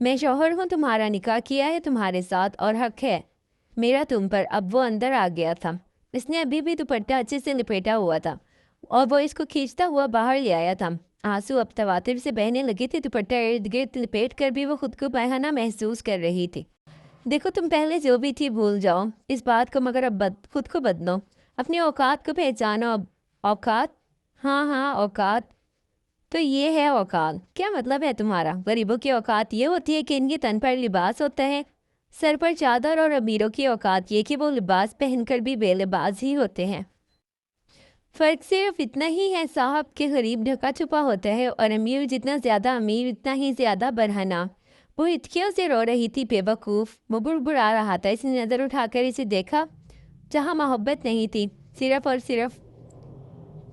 میں شوہر ہوں، تمہارا نکاح کیا ہے تمہارے ساتھ اور حق ہے میرا تم پر۔ اب وہ اندر آ گیا تھا، اس نے ابھی بھی دوپٹہ اچھے سے لپیٹا ہوا تھا اور وہ اس کو کھینچتا ہوا باہر لے آیا تھا۔ آنسو اب تواتر سے بہنے لگے تھے، دوپٹہ ارد گرد لپیٹ کر بھی وہ خود کو بہانہ محسوس کر رہی تھی۔ دیکھو تم پہلے جو بھی تھی بھول جاؤ اس بات کو، مگر اب خود کو بدلو، اپنی اوقات کو پہچانو۔ اب اوقات؟ ہاں اوقات تو یہ ہے اوقات، کیا مطلب ہے تمہارا؟ غریبوں کی اوقات یہ ہوتی ہے کہ ان کی تن پر لباس ہوتا ہے، سر پر چادر، اور امیروں کی اوقات یہ کہ وہ لباس پہن کر بھی بے لباس ہی ہوتے ہیں۔ فرق صرف اتنا ہی ہے صاحب کہ غریب ڈھکا چھپا ہوتا ہے اور امیر جتنا زیادہ امیر اتنا ہی زیادہ برہنہ۔ وہ ہچکیوں سے رو رہی تھی، بے وقوف، وہ بڑبڑا رہا تھا۔ اس نے نظر اٹھا کر اسے دیکھا جہاں محبت نہیں تھی، صرف اور صرف۔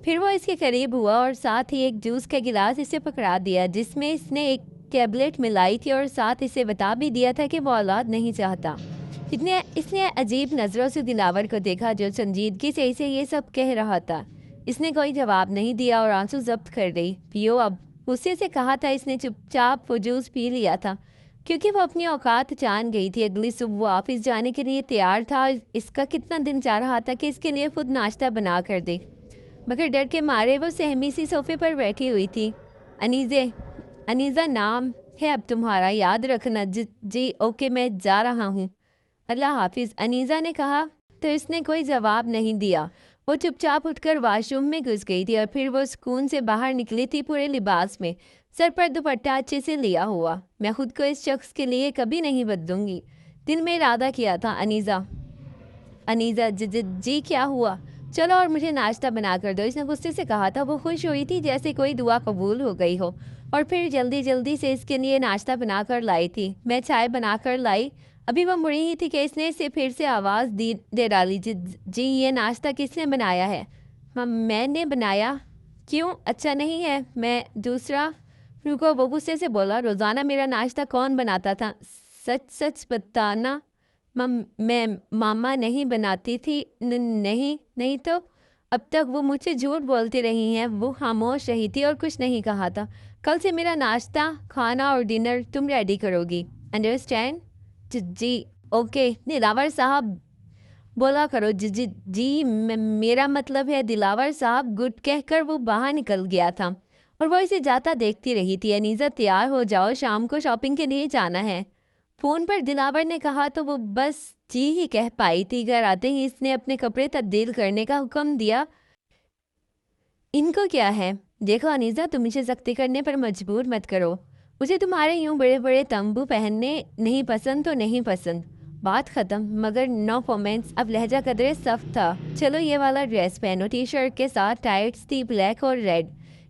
پھر وہ اس کے قریب ہوا اور ساتھ ہی ایک جوس کا گلاس اسے پکڑا دیا جس میں اس نے ایک ٹیبلٹ ملائی تھی، اور ساتھ اسے بتا بھی دیا تھا کہ وہ اولاد نہیں چاہتا۔ اس نے عجیب نظروں سے دلاور کو دیکھا جو سنجیدگی سے اسے یہ سب کہہ رہا تھا۔ اس نے کوئی جواب نہیں دیا اور آنسو ضبط کر گئی۔ پیو اب، غصے سے کہا تھا اس نے چپ چاپ وہ جوس پی لیا تھا کیونکہ وہ اپنی اوقات جان گئی تھی۔ اگلی صبح وہ آفس جانے کے لیے تیار تھا۔ اس کا کتنا دن چاہ رہا تھا کہ اس کے لیے خود ناشتہ بنا کر دے، مگر ڈر کے مارے وہ سہمی سی صوفے پر بیٹھی ہوئی تھی۔ انیزہ نام ہے اب تمہارا، یاد رکھنا۔ جی اوکے، میں جا رہا ہوں، اللہ حافظ، انیزہ نے کہا تو اس نے کوئی جواب نہیں دیا۔ وہ چپ چاپ اٹھ کر واش روم میں گھس گئی تھی اور پھر وہ سکون سے باہر نکلی تھی پورے لباس میں، سر پر دوپٹہ اچھے سے لیا ہوا۔ میں خود کو اس شخص کے لیے کبھی نہیں بدلوں گی، دل میں ارادہ کیا تھا۔ انیزہ جی کیا ہوا؟ چلو اور مجھے ناشتہ بنا کر دو، اس نے غصے سے کہا تھا۔ وہ خوش ہوئی تھی جیسے کوئی دعا قبول ہو گئی ہو، اور پھر جلدی جلدی سے اس کے لیے ناشتہ بنا کر لائی تھی۔ میں چائے بنا کر لائی۔ ابھی وہ مڑی ہی تھی کہ اس نے اسے پھر سے آواز دے ڈالی، جی یہ ناشتہ کس نے بنایا ہے؟ میں نے بنایا؟ کیوں اچھا نہیں ہے؟ میں دوسرا رکو، وہ غصے سے بولا، روزانہ میرا ناشتہ کون بناتا تھا؟ سچ بتانا، میں ماما نہیں بناتی تھی؟ نہیں تو اب تک وہ مجھ سے جھوٹ بولتی رہی ہیں۔ وہ خاموش رہی تھی اور کچھ نہیں کہا تھا۔ کل سے میرا ناشتہ، کھانا اور ڈنر تم ریڈی کرو گی، انڈرسٹینڈ؟ جی اوکے، دلاور صاحب بولا کرو۔ جی میرا مطلب ہے دلاور صاحب، گڈ کہہ کر وہ باہر نکل گیا تھا اور وہ اسے جاتا دیکھتی رہی تھی۔ انیزہ تیار ہو جاؤ، شام کو شاپنگ کے لیے جانا ہے، فون پر دلاور نے کہا تو وہ بس جی ہی کہہ پائی تھی۔ گھر آتے ہی اس نے اپنے کپڑے تبدیل کرنے کا حکم دیا۔ ان کو کیا ہے؟ دیکھو انیزہ، تم مجھے سختی کرنے پر مجبور مت کرو، مجھے تمہارے یوں بڑے بڑے تمبو پہننے نہیں پسند تو نہیں پسند، بات ختم۔ مگر نو کومنٹس۔ اب لہجہ قدرے سخت تھا۔ چلو یہ والا ڈریس پہنو، ٹی شرٹ کے ساتھ ٹائٹس تھی، بلیک اور ریڈ۔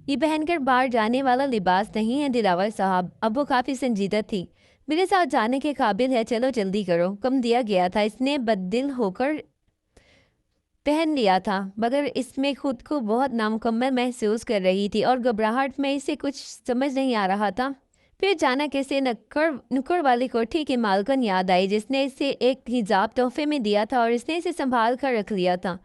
یہ پہن کر باہر جانے والا لباس نہیں ہے دلاور صاحب۔ اب وہ کافی سنجیدہ تھی، میرے ساتھ جانے کے قابل ہے، چلو جلدی کرو، کم دیا گیا تھا۔ اس نے بددل ہو کر پہن لیا تھا مگر اس میں خود کو بہت نامکمل محسوس کر رہی تھی اور گھبراہٹ میں اسے کچھ سمجھ نہیں آ رہا تھا۔ پھر جانا کیسے نکڑ والی کوٹھی کی مالکن یاد آئی جس نے اسے ایک حجاب تحفے میں دیا تھا اور اس نے اسے سنبھال کر رکھ لیا تھا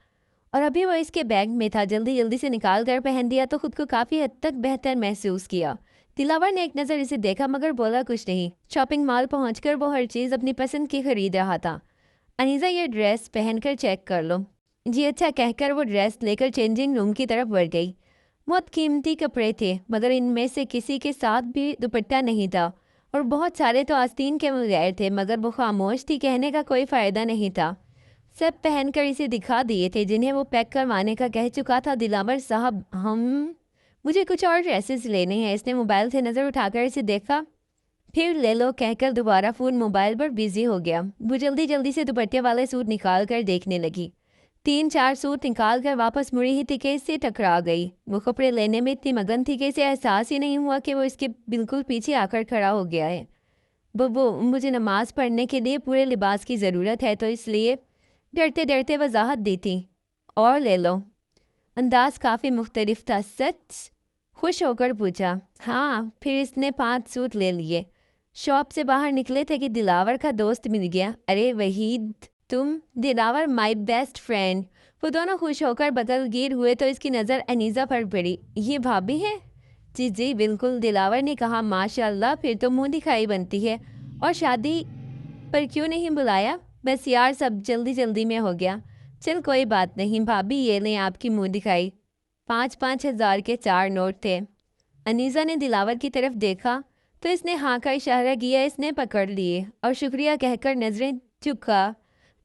اور ابھی وہ اس کے بیگ میں تھا۔ جلدی سے نکال کر پہن دیا تو خود کو کافی حد تک بہتر محسوس کیا۔ دلاور نے ایک نظر اسے دیکھا مگر بولا کچھ نہیں۔ شاپنگ مال پہنچ کر وہ ہر چیز اپنی پسند کی خرید رہا تھا۔ انیزہ یہ ڈریس پہن کر چیک کر لو۔ جی اچھا کہہ کر وہ ڈریس لے کر چینجنگ روم کی طرف بڑھ گئی۔ بہت قیمتی کپڑے تھے مگر ان میں سے کسی کے ساتھ بھی دوپٹہ نہیں تھا اور بہت سارے تو آستین کے بغیر تھے، مگر وہ خاموش تھی، کہنے کا کوئی فائدہ نہیں تھا۔ سب پہن کر اسے دکھا دیے تھے جنہیں وہ پیک کروانے کا کہہ چکا تھا۔ دلاور صاحب مجھے کچھ اور ڈریسز لینے ہیں۔ اس نے موبائل سے نظر اٹھا کر اسے دیکھا، پھر لے لو کہہ کر دوبارہ فون موبائل پر بزی ہو گیا۔ وہ جلدی سے دوپٹے والے سوٹ نکال کر دیکھنے لگی، 3-4 سوٹ نکال کر واپس مڑی ہی تھی کہ اس سے ٹکرا گئی۔ وہ کپڑے لینے میں اتنی مگن تھی کہ اسے احساس ہی نہیں ہوا کہ وہ اس کے بالکل پیچھے آ کر کھڑا ہو گیا ہے۔ مجھے نماز پڑھنے کے لیے پورے لباس کی ضرورت ہے تو اس لیے ڈرتے وضاحت دی تھی۔ اور لے لو۔ انداز کافی مختلف تھا۔ سچ؟ خوش ہو کر پوچھا۔ ہاں۔ پھر اس نے 5 سوٹ لے لیے۔ شاپ سے باہر نکلے تھے کہ دلاور کا دوست مل گیا۔ ارے وحید تم؟ دلاور مائی بیسٹ فرینڈ۔ وہ دونوں خوش ہو کر بغل گیر ہوئے تو اس کی نظر انیزہ پر پڑی۔ یہ بھابھی ہے؟ جی جی بالکل، دلاور نے کہا ماشاء اللہ، پھر تو منہ دکھائی بنتی ہے، اور شادی پر کیوں نہیں بلایا؟ بس یار سب جلدی جلدی میں ہو گیا۔ چل کوئی بات نہیں بھابھی، یہ لیں آپ کی منہ دکھائی۔ 5,000 کے 4 نوٹ تھے۔ انیزا نے دلاور کی طرف دیکھا تو اس نے ہاں کا اشارہ کیا، اس نے پکڑ لیے اور شکریہ کہہ کر نظریں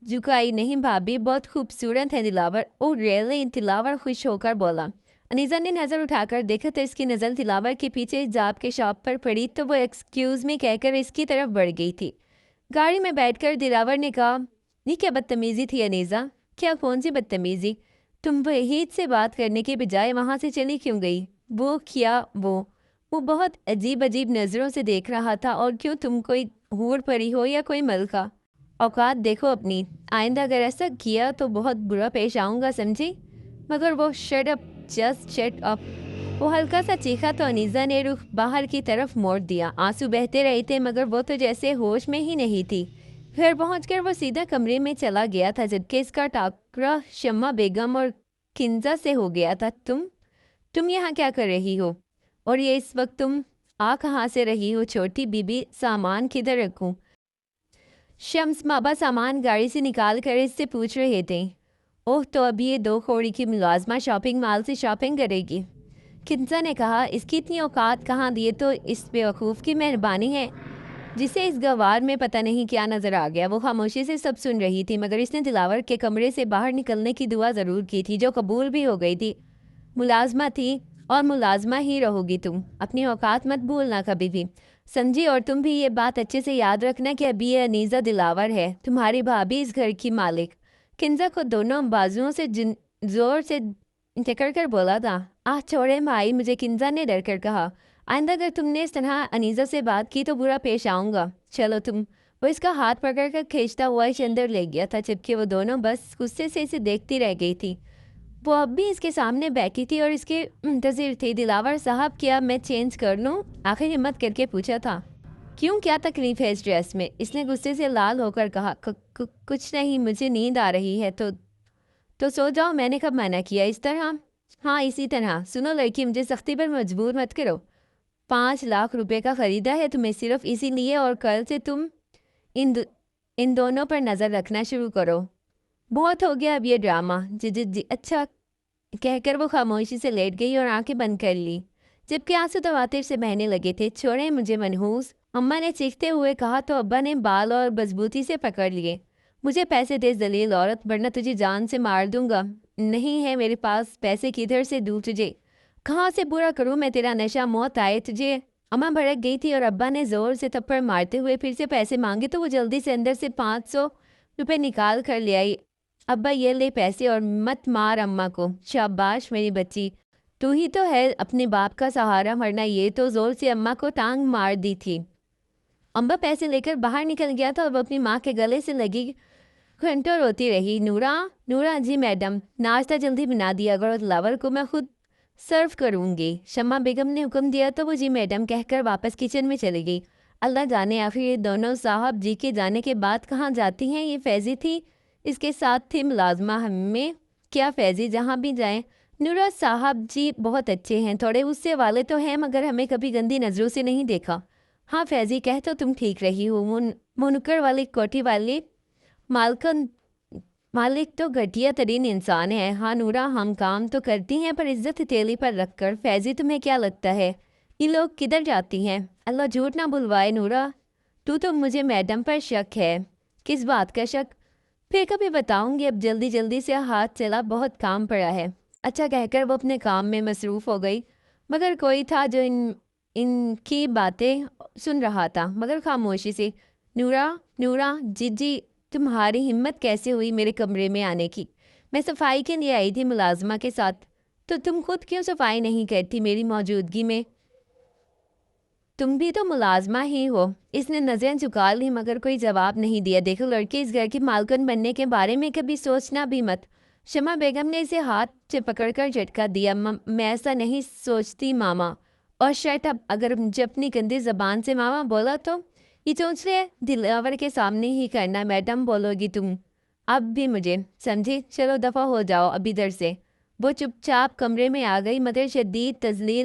جھکائی۔ نہیں بھابھی، بہت خوبصورت ہے دلاور۔ او ریئلی؟ دلاور خوش ہو کر بولا۔ انیزا نے نظر اٹھا کر دیکھا تو اس کی نظر دلاور کے پیچھے حجاب کے شاپ پر پڑی تو وہ ایکسکیوز می کہہ کر اس کی طرف بڑھ گئی تھی۔ گاڑی میں بیٹھ کر دلاور نے کہا، یہ کیا بدتمیزی تھی انیزا؟ کیا کون سی بدتمیزی؟ تم وحید سے بات کرنے کے بجائے وہاں سے چلی کیوں گئی؟ وہ بہت عجیب نظروں سے دیکھ رہا تھا، اور کیوں تم کوئی حور پری ہو یا کوئی ملکہ؟ اوقات دیکھو اپنی، آئندہ اگر ایسا کیا تو بہت برا پیش آؤں گا، سمجھی؟ مگر وہ shut up, just shut up. وہ ہلکا سا چیخا تو انیزا نے رخ باہر کی طرف موڑ دیا۔ آنسو بہتے رہے تھے مگر وہ تو جیسے ہوش میں ہی نہیں تھی۔ گھر پہنچ کر وہ سیدھا کمرے میں چلا گیا تھا جبکہ اس کا ٹاکرا شمع بیگم اور کنزا سے ہو گیا تھا۔ تم یہاں کیا کر رہی ہو؟ اور یہ اس وقت تم کہاں سے رہی ہو؟ چھوٹی بی بی سامان کدھر رکھوں؟ شمس بابا سامان گاڑی سے نکال کر اس سے پوچھ رہے تھے۔ اوہ، تو ابھی یہ 2 کوڑی کی ملازمہ شاپنگ مال سے شاپنگ کرے گی؟ کنزا نے کہا، اس کی اتنی اوقات کہاں دیے تو اس بیوقوف کی مہربانی ہے جسے اس گوار میں پتہ نہیں کیا نظر آ گیا۔ وہ خاموشی سے سب سن رہی تھی مگر اس نے دلاور کے کمرے سے باہر نکلنے کی دعا ضرور کی تھی جو قبول بھی ہو گئی تھی۔ ملازمہ تھی اور ملازمہ ہی رہو گی تم، اپنی اوقات مت بھولنا کبھی بھی، سمجھی؟ اور تم بھی یہ بات اچھے سے یاد رکھنا کہ ابھی یہ انیزا دلاور ہے، تمہاری بھابھی، اس گھر کی مالک۔ کنزا کو دونوں بازوؤں سے زور سے ٹکر کر بولا تھا۔ چھوڑے مائی مجھے، کنزا نے ڈر کر کہا۔ آئندہ اگر تم نے اس طرح انیزا سے بات کی تو برا پیش آؤں گا۔ چلو تم۔ وہ اس کا ہاتھ پکڑ کر کھینچتا ہوا اس اندر لے گیا تھا جبکہ وہ دونوں بس غصے سے اسے دیکھتی رہ گئی تھی۔ وہ اب بھی اس کے سامنے بیٹھی تھی اور اس کے منتظر تھی۔ دلاور صاحب، کیا میں چینج کر لوں؟ آخر ہمت کر کے پوچھا تھا۔ کیوں، کیا تکلیف ہے اس ڈریس میں؟ اس نے غصے سے لال ہو کر کہا۔ کچھ نہیں، مجھے نیند آ رہی ہے تو سو جاؤ، میں نے کب منع کیا؟ اس طرح؟ ہاں اسی طرح۔ سنو لڑکی، مجھے سختی پر مجبور مت کرو۔ 5 لاکھ روپے کا خریدا ہے تمہیں صرف اسی لیے، اور کل سے تم ان دونوں پر نظر رکھنا شروع کرو۔ بہت ہو گیا اب یہ ڈرامہ۔ جی اچھا کہہ کر وہ خاموشی سے لیٹ گئی اور آنکھیں بند کر لی جبکہ آنسو تواتر سے بہنے لگے تھے۔ چھوڑیں مجھے منحوس، اماں نے چیختے ہوئے کہا تو ابا نے بال اور مضبوطی سے پکڑ لیے۔ مجھے پیسے دے ذلیل عورت، ورنہ تجھے جان سے مار دوں گا۔ نہیں ہے میرے پاس پیسے، کدھر سے دوں تجھے؟ کہاں سے پورا کروں میں تیرا نشہ؟ موت آئے تجھے۔ اماں بھڑک گئی تھی اور ابا نے زور سے تھپڑ مارتے ہوئے پھر سے پیسے مانگے تو وہ جلدی سے اندر سے 500 روپے نکال کر لے آئی۔ ابا یہ لے پیسے اور مت مار اماں کو۔ شاباش میری بچی، تو ہی تو ہے اپنے باپ کا سہارا، ورنہ یہ تو زور سے اماں کو ٹانگ مار دی تھی۔ امبا پیسے لے کر باہر نکل گیا تھا اور وہ اپنی ماں کے گلے سے لگی گھنٹوں روتی رہی۔ نورا جی میڈم، ناشتہ جلدی بنا دیا کرو، دلاور کو میں خود سرو کروں گی۔ شمع بیگم نے حکم دیا تو وہ جی میڈم کہہ کر واپس کچن میں چلی گئی۔ اللہ جانے آخر یہ دونوں صاحب جی کے جانے کے بعد کہاں جاتی ہیں۔ یہ فیضی تھی، اس کے ساتھ تھی ملازمہ، ہمیں کیا فیضی جہاں بھی جائیں۔ نورا صاحب جی بہت اچھے ہیں، تھوڑے غصے والے تو ہیں مگر ہمیں کبھی گندی نظروں سے نہیں دیکھا۔ فیضی کہہ تو تم ٹھیک رہی ہو، منکر والی کوٹھی والی مالک تو گھٹیا ترین انسان ہے۔ نورا، ہم کام تو کرتی ہیں پر عزت ہتھیلی پر رکھ کر۔ فیضی تمہیں کیا لگتا ہے یہ لوگ کدھر جاتی ہیں؟ اللہ جھوٹ نہ بلوائے نورا، تو مجھے میڈم پر شک ہے۔ کس بات کا شک؟ پھر کبھی بتاؤں گی، اب جلدی سے ہاتھ چلا، بہت کام پڑا ہے۔ اچھا کہہ کر وہ اپنے کام میں مصروف ہو گئی مگر کوئی تھا جو ان کی باتیں سن رہا تھا مگر خاموشی سے۔ نورا جی تمہاری ہمت کیسے ہوئی میرے کمرے میں آنے کی؟ میں صفائی کے لیے آئی تھی ملازمہ کے ساتھ۔ تو تم خود کیوں صفائی نہیں کرتی میری موجودگی میں؟ تم بھی تو ملازمہ ہی ہو۔ اس نے نظریں جھکا لی مگر کوئی جواب نہیں دیا۔ دیکھو لڑکے، اس گھر کی مالکن بننے کے بارے میں کبھی سوچنا بھی مت۔ شمع بیگم نے اسے ہاتھ سے پکڑ کر جھٹکا دیا۔ میں ایسا نہیں سوچتی ماما۔ اور شٹ اپ، اگر مجھے اپنی گندی زبان سے ماما بولا تو یہ چونچ لے دلاور کے سامنے ہی کرنا، میڈم بولو گی تم اب بھی مجھے، سمجھی؟ چلو دفع ہو جاؤ اب ادھر سے۔ وہ چپ چاپ کمرے میں آ گئی مگر شدید تذلیل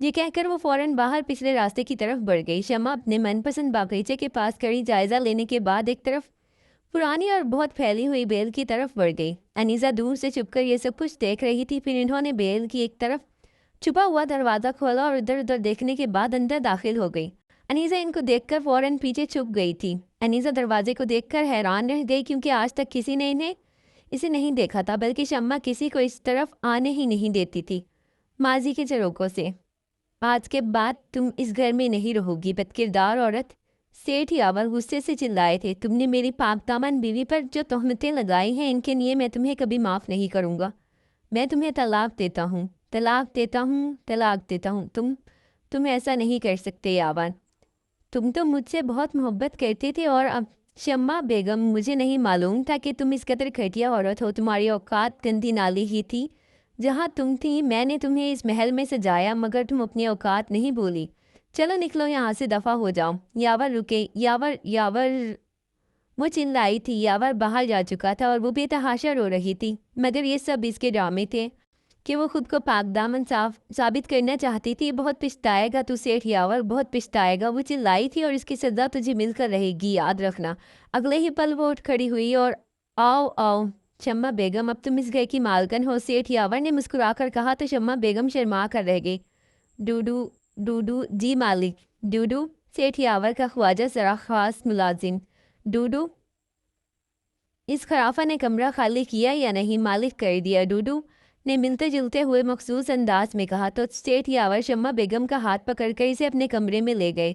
یہ کہہ کر وہ فوراً باہر پچھلے راستے کی طرف بڑھ گئی۔ شمع اپنے من پسند باغیچے کے پاس کڑی جائزہ لینے کے بعد ایک طرف پرانی اور بہت پھیلی ہوئی بیل کی طرف بڑھ گئی۔ انیزہ دور سے چھپ کر یہ سب کچھ دیکھ رہی تھی۔ پھر انہوں نے بیل کی ایک طرف چھپا ہوا دروازہ کھولا اور ادھر ادھر دیکھنے کے بعد اندر داخل ہو گئی۔ انیزہ ان کو دیکھ کر فوراً پیچھے چھپ گئی تھی۔ انیزہ دروازے کو دیکھ کر حیران رہ گئی کیونکہ آج تک کسی نے اسے نہیں دیکھا تھا، بلکہ شمع کسی کو اس طرف آنے ہی نہیں دیتی تھی ماضی کے جھروکوں سے۔ آج کے بعد تم اس گھر میں نہیں رہو گی، بد کردار عورت، سیٹھ یاور غصے سے چلائے تھے۔ تم نے میری پاک دامن بیوی پر جو تہمتیں لگائی ہیں ان کے لیے میں تمہیں کبھی معاف نہیں کروں گا۔ میں تمہیں طلاق دیتا ہوں، طلاق دیتا ہوں، طلاق دیتا ہوں۔ تم ایسا نہیں کر سکتے یاور، تم تو مجھ سے بہت محبت کرتے تھے۔ اور اب شمع بیگم، مجھے نہیں معلوم تھا کہ تم اس قدر گھٹیا عورت ہو۔ تمہاری اوقات گندی نالی ہی تھی جہاں تم تھی۔ میں نے تمہیں اس محل میں سجایا مگر تم اپنی اوقات نہیں بولی۔ چلو نکلو یہاں سے، دفع ہو جاؤ۔ یاور رکے، یاور وہ چلائی تھی۔ یاور باہر جا چکا تھا اور وہ بے تحاشا رو رہی تھی، مگر یہ سب اس کے ڈرامے تھے کہ وہ خود کو پاک دامن ثابت کرنا چاہتی تھی۔ بہت پچھتائے گا تو سیٹھ یاور، بہت پچھتائے گا۔ وہ چلائی تھی اور اس کی سزا تجھے مل کر رہے گی، یاد رکھنا۔ اگلے ہی پل وہ اٹھ کھڑی ہوئی اور آؤ شمع بیگم، اب تم اس گھر کی مالکن ہو، سیٹھ یاور نے مسکرا کر کہا تو شمع بیگم شرما کر رہ گئی۔ ڈوڈو جی مالک، ڈوڈو سیٹھ یاور کا خواجہ ذرا خاص ملازم۔ ڈوڈو، اس خرافہ نے کمرہ خالی کیا یا نہیں؟ مالک کر دیا، ڈوڈو نے ملتے جلتے ہوئے مخصوص انداز میں کہا تو سیٹھ یاور شمع بیگم کا ہاتھ پکڑ کر اسے اپنے کمرے میں لے گئے،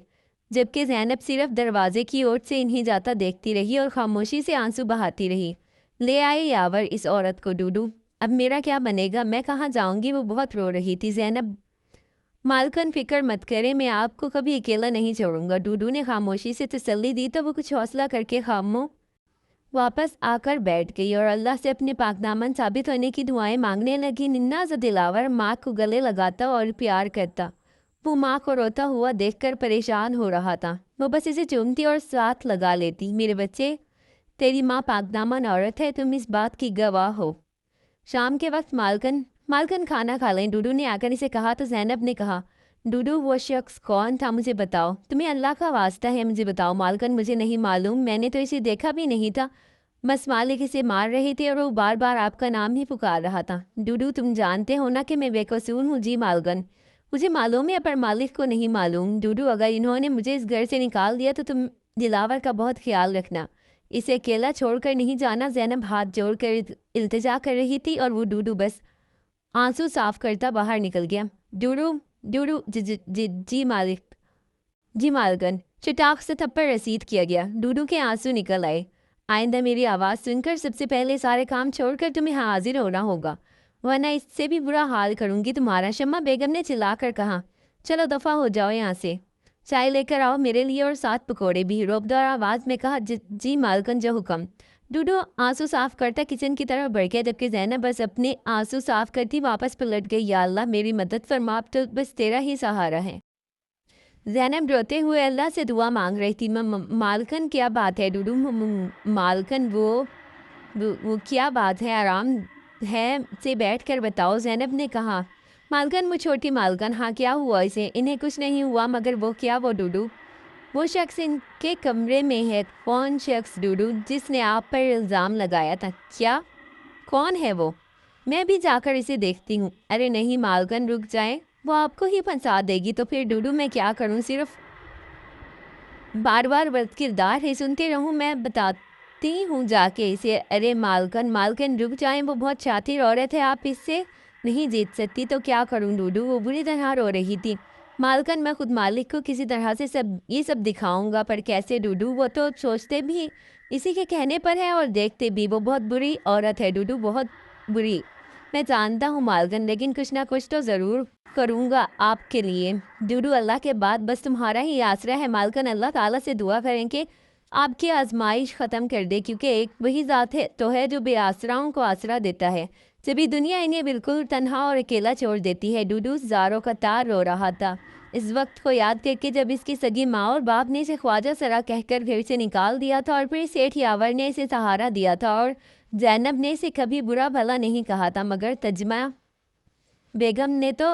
جبکہ زینب صرف دروازے کی اوٹ سے انہیں جاتا دیکھتی رہی اور خاموشی سے آنسو بہاتی رہی۔ لے آئے یاور اس عورت کو ڈوڈو، اب میرا کیا بنے گا؟ میں کہاں جاؤں گی؟ وہ بہت رو رہی تھی۔ زینب مالکن فکر مت کرے، میں آپ کو کبھی اکیلا نہیں چھوڑوں گا۔ ڈوڈو نے خاموشی سے تسلی دی تو وہ کچھ حوصلہ کر کے خاموش واپس آ کر بیٹھ گئی اور اللہ سے اپنے پاک دامن ثابت ہونے کی دعائیں مانگنے لگی۔ ننھا سا دلاور ماں کو گلے لگاتا اور پیار کرتا، وہ ماں کو روتا ہوا دیکھ کر پریشان ہو رہا تھا۔ وہ بس اسے چومتی اور ساتھ لگا لیتی۔ میرے بچے، تیری ماں پاک دامن عورت ہے، تم اس بات کی گواہ ہو۔ شام کے وقت مالکن کھانا کھا لیں، ڈوڈو نے آ کر اسے کہا تو زینب نے کہا، ڈوڈو وہ شخص کون تھا؟ مجھے بتاؤ، تمہیں اللہ کا واسطہ ہے مجھے بتاؤ۔ مالکن مجھے نہیں معلوم، میں نے تو اسے دیکھا بھی نہیں تھا، بس مالک اسے مار رہے تھے اور وہ بار بار آپ کا نام ہی پکار رہا تھا۔ ڈوڈو تم جانتے ہو نا کہ میں بے قصور ہوں؟ جی مالکن، مجھے معلوم ہے پر مالک کو نہیں معلوم۔ ڈوڈو اگر انہوں نے مجھے اس گھر سے نکال دیا تو تم دلاور کا بہت خیال رکھنا، اسے اکیلا چھوڑ کر نہیں جانا۔ زینب ہاتھ جوڑ کر التجا کر رہی تھی اور وہ ڈوڈو بس آنسو صاف کرتا باہر نکل گیا۔ ڈوڈو جی مالکن، چٹاخ سے تھپڑ رسید کیا گیا۔ ڈوڈو کے آنسو نکل آئے۔ آئندہ میری آواز سن کر سب سے پہلے سارے کام چھوڑ کر تمہیں حاضر ہونا ہوگا، ورنہ اس سے بھی برا حال کروں گی تمہارا۔ شمع بیگم نے چلا کر کہا، چلو دفع ہو جاؤ یہاں سے، چائے لے کر آؤ میرے لیے اور ساتھ پکوڑے بھی۔ روبدار آواز میں کہا، جی مالکن جو حکم۔ ڈوڈو آنسو صاف کرتا کچن کی طرف بڑھ گیا، جبکہ زینب بس اپنے آنسو صاف کرتی واپس پلٹ گئی۔ یا اللہ میری مدد فرما، اب تو بس تیرا ہی سہارا ہے۔ زینب روتے ہوئے اللہ سے دعا مانگ رہی تھی۔ مالکن کیا بات ہے ڈوڈو؟ مالکن وہ کیا بات ہے؟ آرام ہے سے بیٹھ کر بتاؤ، زینب نے کہا۔ مالکن وہ چھوٹی مالکن، ہاں کیا ہوا اسے؟ انہیں کچھ نہیں ہوا، مگر وہ کیا؟ وہ ڈوڈو، وہ شخص ان کے کمرے میں ہے۔ کون شخص ڈوڈو؟ جس نے آپ پر الزام لگایا تھا۔ کیا؟ کون ہے وہ؟ میں بھی جا کر اسے دیکھتی ہوں۔ ارے نہیں مالکن، رک جائیں، وہ آپ کو ہی پھنسا دے گی۔ تو پھر ڈوڈو میں کیا کروں؟ صرف بار بار بد کردار ہے، سنتے رہوں؟ میں بتاتی ہوں جا کے اسے۔ ارے مالکن رک جائیں، وہ بہت شاطر عورت ہے، آپ اس سے نہیں جیت سکتی۔ تو کیا کروں ڈوڈو؟ وہ بری طرح رو رہی تھی۔ مالکن میں خود مالک کو کسی طرح سے یہ سب دکھاؤں گا، پر کیسے ڈوڈو؟ وہ تو سوچتے بھی اسی کے کہنے پر ہے اور دیکھتے بھی، وہ بہت بری عورت ہے ڈوڈو، بہت بری۔ میں جانتا ہوں مالکن، لیکن کچھ نہ کچھ تو ضرور کروں گا آپ کے لیے ڈوڈو، اللہ کے بعد بس تمہارا ہی آسرا ہے۔ مالکن اللہ تعالیٰ سے دعا کریں کہ آپ کی آزمائش ختم کر دے، کیونکہ ایک وہی ذات ہے تو ہے جو بے آسراؤں کو آسرا دیتا ہے، جبھی دنیا انہیں بالکل تنہا اور اکیلا چھوڑ دیتی ہے۔ ڈوڈو زاروں کا تار رو رہا تھا اس وقت کو یاد کر کے جب اس کی سگی ماں اور باپ نے اسے خواجہ سرا کہہ کر گھر سے نکال دیا تھا، اور پھر سیٹھ یاور نے اسے سہارا دیا تھا، اور زینب نے اسے کبھی برا بھلا نہیں کہا تھا، مگر تجمہ بیگم نے تو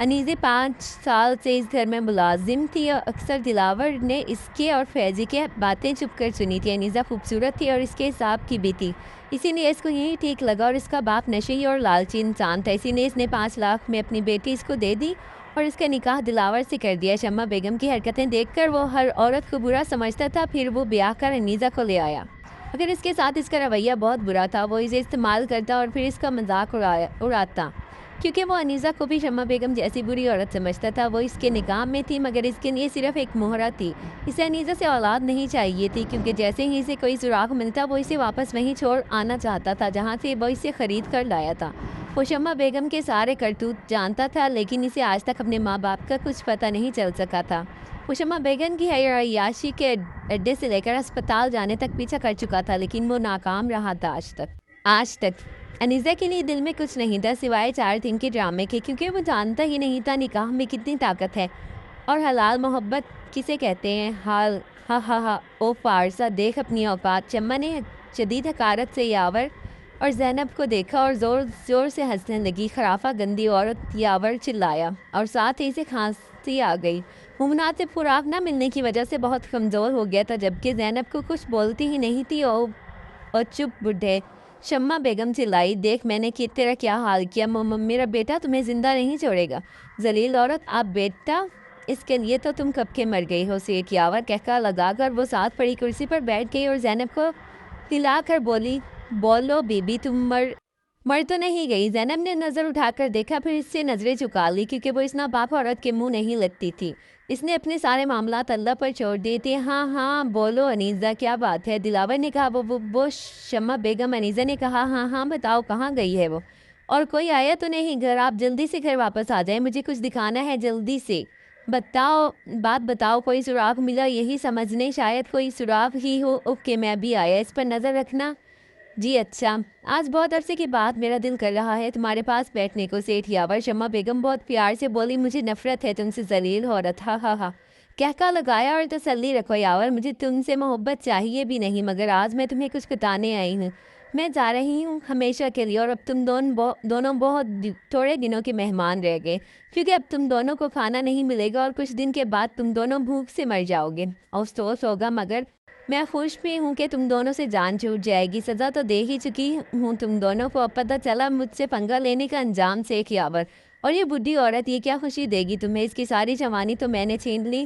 انیزہ 5 سال سے اس گھر میں ملازم تھی اور اکثر دلاور نے اس کے اور فیضی کے باتیں چھپ کر سنی تھی۔ انیزہ خوبصورت تھی اور اس کے حساب کی بھی تھی، اسی لیے اس کو یہی ٹھیک لگا، اور اس کا باپ نشئی اور لالچی انسان تھا، اسی لیے اس نے 5 لاکھ میں اپنی بیٹی اس کو دے دی اور اس کا نکاح دلاور سے کر دیا۔ شمع بیگم کی حرکتیں دیکھ کر وہ ہر عورت کو برا سمجھتا تھا، پھر وہ بیاہ کر انیزہ کو لے آیا۔ اگر اس کے ساتھ اس کا رویہ بہت برا تھا، وہ اسے استعمال کرتا اور پھر اس کا مذاق اڑاتا، کیونکہ وہ انیزہ کو بھی شمع بیگم جیسی بری عورت سمجھتا تھا۔ وہ اس کے نکاح میں تھی مگر اس کے لیے صرف ایک مہرہ تھی، اسے انیزہ سے اولاد نہیں چاہیے تھی، کیونکہ جیسے ہی اسے کوئی سراغ ملتا وہ اسے واپس وہیں چھوڑ آنا چاہتا تھا جہاں سے وہ اسے خرید کر لایا تھا۔ وہ شمع بیگم کے سارے کرتوت جانتا تھا، لیکن اسے آج تک اپنے ماں باپ کا کچھ پتہ نہیں چل سکا تھا۔ وہ شمع بیگم کی عیاشی کے اڈے سے لے کر اسپتال جانے تک پیچھا کر چکا تھا، لیکن وہ ناکام رہا تھا آج تک۔ انیزہ کے لیے دل میں کچھ نہیں تھا سوائے 4 دن کے ڈرامے کے، کیونکہ وہ جانتا ہی نہیں تھا نکاح میں کتنی طاقت ہے اور حلال محبت کسے کہتے ہیں۔ ہا ہا ہا او فارسا، دیکھ اپنی اوقات۔ شمع نے شدید حقارت سے یاور اور زینب کو دیکھا اور زور زور سے ہنسنے لگی۔ خرافہ گندی عورت، یاور چلایا اور ساتھ ہی اسے کھانسی آ گئی۔ ممناط خوراک نہ ملنے کی وجہ سے بہت کمزور ہو گیا تھا، جبکہ زینب کو کچھ بولتی ہی نہیں تھی۔ اور چپ بڈھے، شمع بیگم چلائی، دیکھ میں نے تیرا کیا حال کیا، میرا بیٹا تمہیں زندہ نہیں چھوڑے گا، ذلیل عورت۔ آپ بیٹا، اس کے لیے تو تم کب کے مر گئی ہو۔ سیٹ یاور کہکا لگا کر وہ ساتھ پڑی کرسی پر بیٹھ گئی اور زینب کو ہلا کر بولی، بولو بی بی، تم مر تو نہیں گئی؟ زینب نے نظر اٹھا کر دیکھا، پھر اس سے نظریں چکا لی، کیونکہ وہ اس ناپاک عورت کے منہ نہیں لگتی تھی۔ اس نے اپنے سارے معاملات اللہ پر چھوڑ دیے تھے۔ ہاں ہاں بولو انیزہ، کیا بات ہے؟ دلاور نے کہا۔ وہ شمع بیگم۔ انیزہ نے کہا، ہاں ہاں بتاؤ، کہاں گئی ہے وہ؟ اور کوئی آیا تو نہیں گھر؟ آپ جلدی سے گھر واپس آ جائیں، مجھے کچھ دکھانا ہے، جلدی سے بات بتاؤ، کوئی سراغ ملا؟ یہی سمجھنے شاید کوئی سراغ ہی ہو کہ میں بھی آیا، اس پر نظر رکھنا۔ جی اچھا، آج بہت عرصے کے بعد میرا دل کر رہا ہے تمہارے پاس بیٹھنے کو۔ سیٹھ یاور۔ شمع بیگم بہت پیار سے بولی، مجھے نفرت ہے تم سے، ذلیل عورت۔ ہا ہا ہا کہکا لگایا۔ اور تسلی رکھو یاور، مجھے تم سے محبت چاہیے بھی نہیں، مگر آج میں تمہیں کچھ بتانے آئی ہوں۔ میں جا رہی ہوں ہمیشہ کے لیے، اور اب تم دونوں بہت تھوڑے دنوں کے مہمان رہ گئے، کیونکہ اب تم دونوں کو کھانا نہیں ملے گا اور کچھ دن کے بعد تم دونوں بھوک سے مر جاؤ گے۔ افسوس ہوگا، مگر میں خوش بھی ہوں کہ تم دونوں سے جان چھوٹ جائے گی۔ سزا تو دے ہی چکی ہوں تم دونوں کو، اب پتہ چلا مجھ سے پنگا لینے کا انجام۔ سیٹھ یاور۔ اور یہ بڈھی عورت، یہ کیا خوشی دے گی تمہیں؟ اس کی ساری جوانی تو میں نے چھین لی۔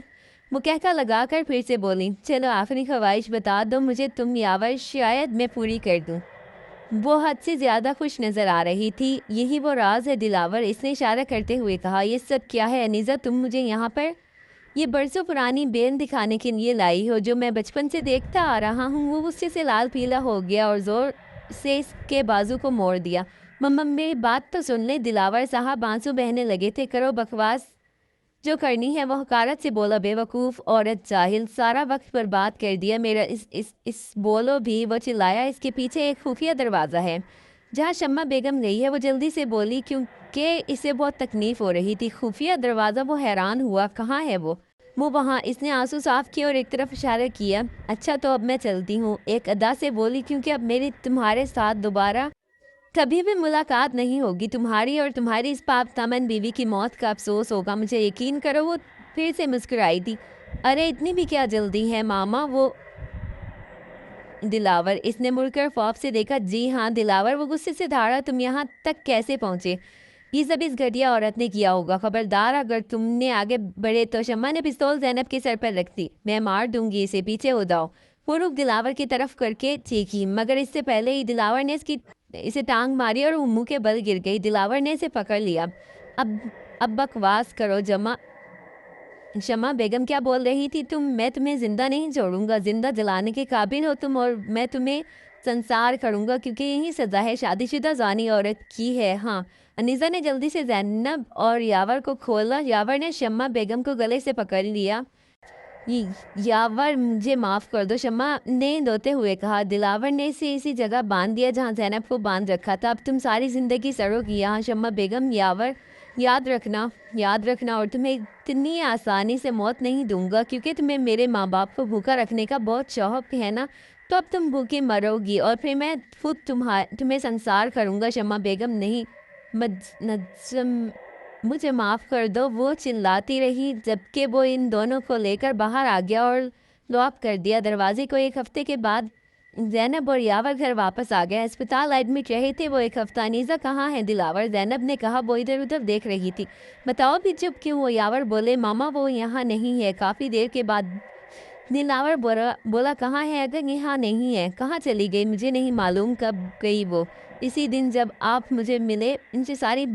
وہ کہکا لگا کر پھر سے بولی، چلو آخری خواہش بتا دو مجھے تم یاور، شاید میں پوری کر دوں۔ وہ حد سے زیادہ خوش نظر آ رہی تھی۔ یہی وہ راز ہے دلاور، اس نے اشارہ کرتے ہوئے کہا۔ یہ سب کیا ہے انیزہ؟ تم مجھے یہاں پر یہ برسوں پرانی بیل دکھانے کے لیے لائی ہو، جو میں بچپن سے دیکھتا آ رہا ہوں۔ وہ غصے سے لال پیلا ہو گیا اور زور سے اس کے بازو کو موڑ دیا۔ میری بات تو سن لے۔ دلاور صاحب آنسو بہنے لگے تھے۔ کرو بکواس جو کرنی ہے۔ وہ حقارت سے بولا، بے وقوف عورت، جاہل، سارا وقت برباد کر دیا میرا اس بولو بھی۔ وہ چلایا، اس کے پیچھے ایک خفیہ دروازہ ہے جہاں شمع بیگم گئی ہے۔ وہ جلدی سے بولی کیونکہ اسے بہت تکلیف ہو رہی تھی۔ خفیہ دروازہ؟ وہ حیران ہوا، کہاں ہے وہ وہاں۔ اس نے آنسو صاف کیے اور ایک طرف اشارہ کیا۔ اچھا تو اب میں چلتی ہوں، ایک ادا سے بولی، کیونکہ اب میری تمہارے ساتھ دوبارہ کبھی بھی ملاقات نہیں ہوگی۔ تمہاری اور تمہاری اس پاک دامن بیوی کی موت کا افسوس ہوگا، مجھے یقین کرو۔ وہ پھر سے مسکرائی تھی۔ ارے اتنی بھی کیا جلدی ہے ماما؟ وہ دلاور۔ اس نے مڑ کر خوف سے دیکھا۔ جی ہاں دلاور۔ وہ غصے سے دھاڑا، تم یہاں تک کیسے پہنچے؟ یہ سب اس گھٹیا عورت نے کیا ہوگا، خبردار اگر تم نے آگے بڑھے تو۔ شمع نے پستول زینب کے سر پر رکھ دی۔ میں مار دوں گی اسے، پیچھے ہو جاؤ۔ وہ رخ دلاور کی طرف کر کے چیخی، مگر اس سے پہلے ہی دلاور نے اسے ٹانگ ماری اور وہ منہ کے بل گر گئی۔ دلاور نے اسے پکڑ لیا۔ اب بکواس کرو شمع بیگم کیا بول رہی تھی میں تمہیں زندہ نہیں چھوڑوں گا، زندہ جلانے کے قابل ہو تم، اور میں تمہیں سنسار کروں گا، کیونکہ یہی سزا ہے شادی شدہ زانی عورت کی ہے۔ ہاں۔ انیزہ نے جلدی سے زینب اور یاور کو کھولا۔ یاور نے شمع بیگم کو گلے سے پکڑ لیا۔ یاور مجھے معاف کر دو، شمع نے روتے ہوئے کہا۔ دلاور نے اسے اسی جگہ باندھ دیا جہاں زینب کو باندھ رکھا تھا۔ اب تم ساری زندگی سڑو گی یہاں شمع بیگم۔ یاور یاد رکھنا، اور تمہیں اتنی آسانی سے موت نہیں دوں گا، کیونکہ تمہیں میرے ماں باپ کو بھوکا رکھنے کا بہت شوق ہے نا، تو اب تم بھوکی مرو گی اور پھر میں خود تمہیں سنسار کروں گا۔ شمع بیگم نہیں، مجھے معاف کر دو، وہ چلاتی رہی جبکہ وہ ان دونوں کو لے کر باہر آ گیا اور لاک کر دیا دروازے کو۔ ایک ہفتے کے بعد زینب اور یاور گھر واپس آ گئے، اسپتال ایڈمٹ رہے تھے وہ ایک ہفتہ۔ انیزہ کہاں ہے دلاور؟ زینب نے کہا، وہ ادھر ادھر دیکھ رہی تھی۔ بتاؤ بھی چپ کیوں ہو؟ یاور بولے، ماما وہ یہاں نہیں ہے۔ کافی دیر کے بعد دلاور بولا، کہاں ہے؟ اگر یہاں نہیں ہے کہاں چلی گئی؟ مجھے نہیں معلوم کب گئی وہ۔ اسی دن جب آپ مجھے ملے۔ ان سے ساری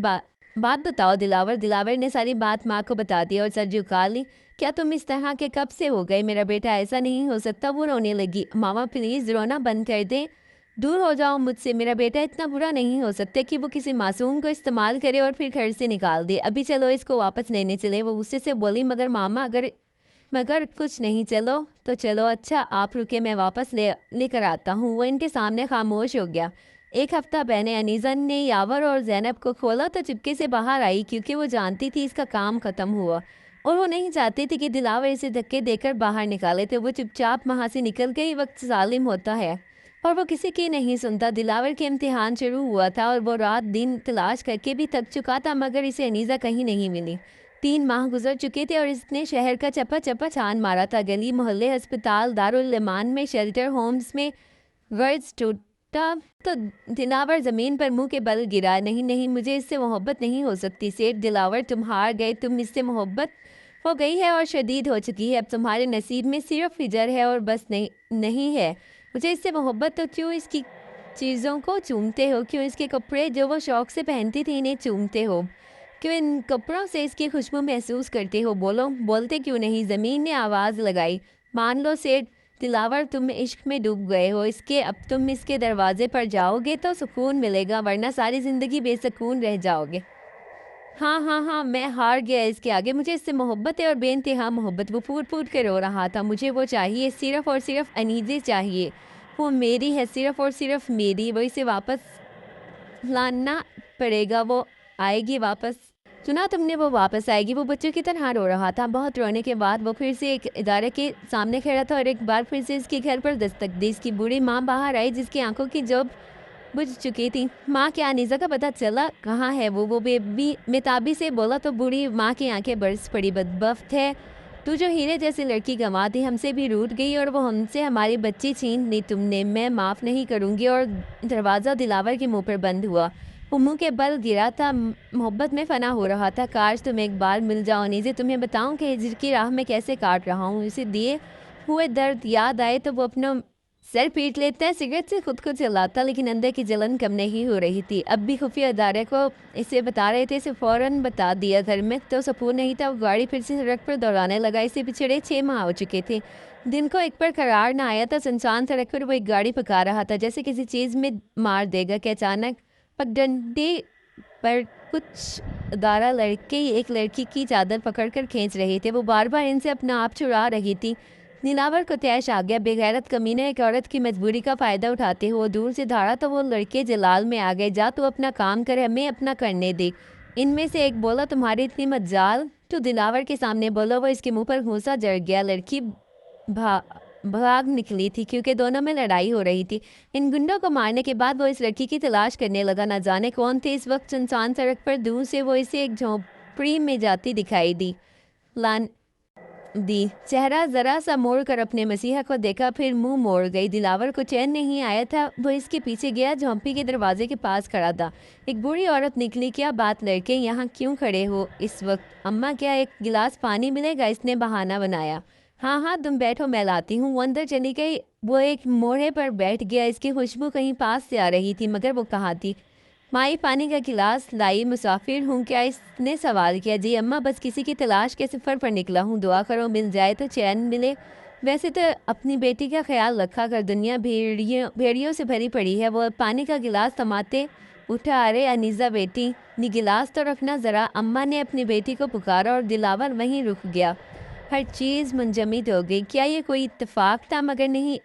بات بتاؤ دلاور۔ دلاور نے ساری بات ماں کو بتا دی اور سر جھکا لی۔ کیا تم اس طرح کے کب سے ہو گئے؟ میرا بیٹا ایسا نہیں ہو سکتا۔ وہ رونے لگی۔ ماما پلیز رونا بند کر دیں، دور ہو جاؤ مجھ سے۔ میرا بیٹا اتنا برا نہیں ہو سکتا کہ وہ کسی معصوم کو استعمال کرے اور پھر گھر سے نکال دے۔ ابھی چلو اس کو واپس لینے چلے۔ وہ غصے سے بولی، مگر ماما مگر کچھ نہیں، چلو تو چلو۔ اچھا آپ رکے، میں واپس لے کر آتا ہوں۔ وہ ان کے سامنے خاموش ہو گیا۔ ایک ہفتہ پہلے انیزہ نے یاور اور زینب کو کھولا تو چپکے سے باہر آئی، کیونکہ وہ جانتی تھی اس کا کام ختم ہوا اور وہ نہیں چاہتی تھی کہ دلاور اسے دھکے دے کر باہر نکالے۔ تو وہ چپ چاپ وہاں سے نکل گئی۔ وقت ظالم ہوتا ہے اور وہ کسی کی نہیں سنتا۔ دلاور کے امتحان شروع ہوا تھا اور وہ رات دن تلاش کر کے بھی تھک چکا تھا، مگر اسے انیزہ کہیں نہیں ملی۔ 3 ماہ گزر چکے تھے اور اس نے شہر کا چپا چپا چھان مارا تھا، گلی محلے، ہسپتال، دارالایمان میں، شیلٹر ہومز میں۔ ورڈز ٹوٹا تو دلاور زمین پر منہ کے بل گرا۔ نہیں نہیں، مجھے اس سے محبت نہیں ہو سکتی سیٹھ دلاور، تم ہار گئے۔ تم اس سے محبت ہو گئی ہے اور شدید ہو چکی ہے۔ اب تمہارے نصیب میں صرف ہجر ہے اور بس نہیں ہے۔ مجھے اس سے محبت تو کیوں اس کی چیزوں کو چومتے ہو؟ کیوں اس کے کپڑے جو وہ شوق سے پہنتی تھی انہیں چومتے ہو؟ کیوں ان کپڑوں سے اس کی خوشبو محسوس کرتے ہو؟ بولتے کیوں نہیں؟ زمین نے آواز لگائی، مان لو سیٹھ دلاور، تم عشق میں ڈوب گئے ہو۔ اب تم اس کے دروازے پر جاؤ گے تو سکون ملے گا، ورنہ ساری زندگی بے سکون رہ جاؤ گے۔ ہاں ہاں ہاں، میں ہار گیا اس کے آگے۔ مجھے اس سے محبت ہے اور بے انتہا محبت۔ وہ پھوٹ پھوٹ کے رو رہا تھا۔ مجھے وہ چاہیے، صرف اور صرف انیزے چاہیے۔ وہ میری ہے، صرف اور صرف میری۔ وہ اسے واپس لانا پڑے گا، وہ آئے گی واپس۔ سنا تم نے، وہ واپس آئے گی۔ وہ بچوں کی طرح رو رہا تھا۔ بہت رونے کے بعد وہ پھر سے ایک ادارے کے سامنے کھڑا تھا اور ایک بار پھر سے اس کے گھر پر دستک دی۔ اس کی بوڑھی ماں باہر آئی، جس کی آنکھوں کی جوب بجھ چکی تھی۔ ماں، کیا انیزہ کا پتہ چلا؟ کہاں ہے وہ بےتابی سے بولا تو بوڑھی ماں کی آنکھیں برس پڑی۔ بدبخت ہے تو، جو ہیرے جیسی لڑکی گنوا دی، ہم سے بھی روٹ گئی اور وہ ہم سے ہماری بچی چھین لی تم نے۔ میں معاف نہیں کروں گی۔ اور دروازہ دلاور کے منہ پر بند ہوا۔ وہ منہ کے بل گرا تھا، محبت میں فنا ہو رہا تھا۔ کاش تم ایک بار مل جاؤ انیزے، تمہیں بتاؤں کہ ہجر کی راہ میں کیسے کاٹ رہا ہوں۔ اسے دیے ہوئے درد یاد آئے تو وہ اپنا سر پیٹ لیتا ہے، سگریٹ سے خود کو جلاتا، لیکن اندر کی جلن کم نہیں ہو رہی تھی۔ اب بھی خفیہ ادارے کو اسے بتا رہے تھے، اسے فوراً بتا دیا۔ گھر میں تو سکون نہیں تھا۔ وہ گاڑی پھر سے سڑک پر دوڑانے لگا۔ اسے پچھڑے 6 ماہ ہو چکے تھے۔ دن کو ایک پر قرار نہ آیا تھا۔ سنسان سڑک پر وہ ایک گاڑی پکا رہا تھا، جیسے کسی چیز میں مار دے گا کہ اچانک پگڈنڈے پر کچھ ادارہ لڑکے ایک لڑکی کی چادر پکڑ کر کھینچ رہے تھے۔ وہ بار بار ان سے اپنا آپ چھڑا رہی تھی۔ دلاور کو طیش آ گیا۔ بے غیرت کمینے، ایک عورت کی مجبوری کا فائدہ اٹھاتے ہوئے دور سے دھاڑا تو وہ لڑکے جلال میں آ گئے۔ جا تو اپنا کام کر، ہمیں اپنا کرنے دے۔ ان میں سے ایک بولا، تمہاری اتنی مجال تو دلاور کے سامنے بولا۔ وہ اس کے منہ پر گھونسا جڑ گیا۔ لڑکی بھاگ نکلی تھی کیونکہ دونوں میں لڑائی ہو رہی تھی۔ ان گنڈوں کو مارنے کے بعد وہ اس لڑکی کی تلاش کرنے لگا۔ نہ جانے کون تھے۔ اس وقت سنسان سڑک پر دور سے وہ اسے ایک جھونپڑی میں جاتی دکھائی دی۔ چہرہ ذرا سا موڑ کر اپنے مسیحا کو دیکھا، پھر منہ موڑ گئی۔ دلاور کو چین نہیں آیا تھا۔ وہ اس کے پیچھے گیا، جھونپڑی کے دروازے کے پاس کھڑا تھا۔ ایک بوڑھی عورت نکلی۔ کیا بات لڑکے، یہاں کیوں کھڑے ہو اس وقت؟ اماں، کیا ایک گلاس پانی ملے گا؟ اس نے بہانہ بنایا۔ ہاں ہاں، تم بیٹھو، میں لاتی ہوں۔ وہ اندر چلی گئی۔ وہ ایک موڑے پر بیٹھ گیا۔ اس کی خوشبو کہیں پاس سے آ رہی تھی، مگر وہ کہاں تھی؟ مائی، پانی کا گلاس لائی؟ مسافر ہوں کیا؟ اس نے سوال کیا۔ جی اماں، بس کسی کی تلاش کے سفر پر نکلا ہوں، دعا کرو مل جائے تو چین ملے۔ ویسے تو اپنی بیٹی کا خیال رکھا کر، دنیا بھیڑیوں سے بھری پڑی ہے۔ وہ پانی کا گلاس تھماتے اٹھا، ارے انیزہ بیٹی، یہ گلاس تو رکھنا ذرا۔ اماں نے اپنی بیٹی کو پکارا اور دلاور وہیں رک گیا۔ ہر چیز منجمد ہو گئی۔ کیا یہ کوئی اتفاق تھا؟ مگر نہیں،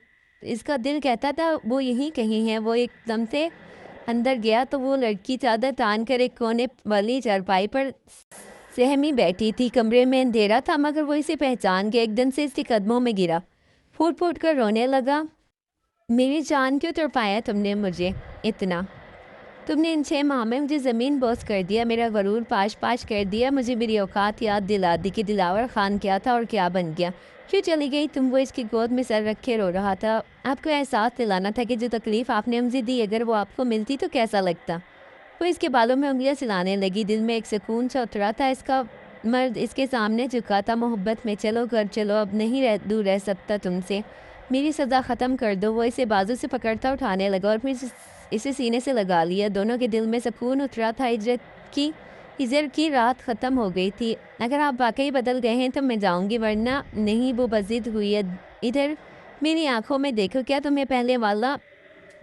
اس کا دل کہتا تھا وہ یہیں کہیں ہے۔ وہ ایک دم سے اندر گیا تو وہ لڑکی چادر تان کر ایک کونے والی چارپائی پر سہمی بیٹھی تھی۔ کمرے میں اندھیرا تھا، مگر وہ اسے پہچان گیا۔ ایک دم سے اس کے قدموں میں گرا، پھوٹ پھوٹ کر رونے لگا۔ میری جان، کیوں تڑپایا تم نے مجھے اتنا؟ تم نے ان 6 ماہ میں مجھے زمین بوس کر دیا، میرا غرور پاش پاش کر دیا، مجھے میری اوقات یاد دلا دی کہ دلاور خان کیا تھا اور کیا بن گیا۔ کیوں چلی گئی تم؟ وہ اس کی گود میں سر رکھے رو رہا تھا۔ آپ کو احساس دلانا تھا کہ جو تکلیف آپ نے مجھے دی اگر وہ آپ کو ملتی تو کیسا لگتا۔ وہ اس کے بالوں میں انگلیاں سلانے لگی، دل میں ایک سکون سا اترا تھا۔ اس کا مرد اس کے سامنے جھکا تھا، محبت میں چلو گھر چلو، اب نہیں دور رہ سکتا تم سے، میری سزا ختم کر دو۔ وہ اسے بازو سے پکڑتا اٹھانے لگا اور پھر اسے سینے سے لگا لیا۔ دونوں کے دل میں سکون اترا تھا۔ ہجر کی رات ختم ہو گئی تھی۔ اگر آپ واقعی بدل گئے ہیں تو میں جاؤں گی، ورنہ نہیں۔ وہ بضد ہوئی ہے۔ ادھر میری آنکھوں میں دیکھو، کیا تمہیں پہلے والا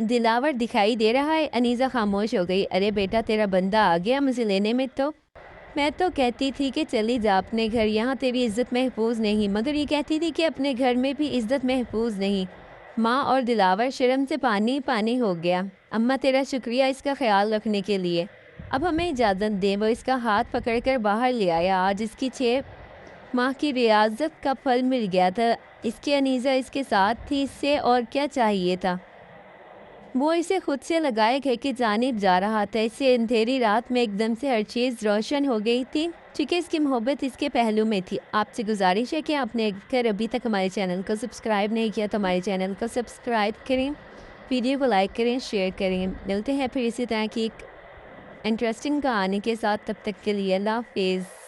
دلاور دکھائی دے رہا ہے؟ انیزہ خاموش ہو گئی۔ ارے بیٹا، تیرا بندہ آ گیا مجھے لینے میں تو میں تو کہتی تھی کہ چلی جا اپنے گھر، یہاں تیری عزت محفوظ نہیں، مگر یہ کہتی تھی کہ اپنے گھر میں بھی عزت محفوظ نہیں۔ ماں اور دلاور شرم سے پانی پانی ہو گیا۔ اماں تیرا شکریہ اس کا خیال رکھنے کے لیے، اب ہمیں اجازت دیں۔ وہ اس کا ہاتھ پکڑ کر باہر لے آیا۔ آج اس کی 6 ماہ کی ریاضت کا پھل مل گیا تھا۔ اس کی انیزہ اس کے ساتھ تھی، اس سے اور کیا چاہیے تھا؟ وہ اسے خود سے لگائے گھر کی جانب جا رہا تھا۔ اس سے اندھیری رات میں ایک دم سے ہر چیز روشن ہو گئی تھی، چونکہ اس کی محبت اس کے پہلو میں تھی۔ آپ سے گزارش ہے کہ آپ نے اگر ابھی تک ہمارے چینل کو سبسکرائب نہیں کیا تو ہمارے چینل کو سبسکرائب کریں، ویڈیو کو لائک کریں، شیئر کریں۔ ملتے ہیں پھر اسی طرح کی ایک انٹرسٹنگ کہانی کے ساتھ، تب تک کے لیے اللہ حافظ۔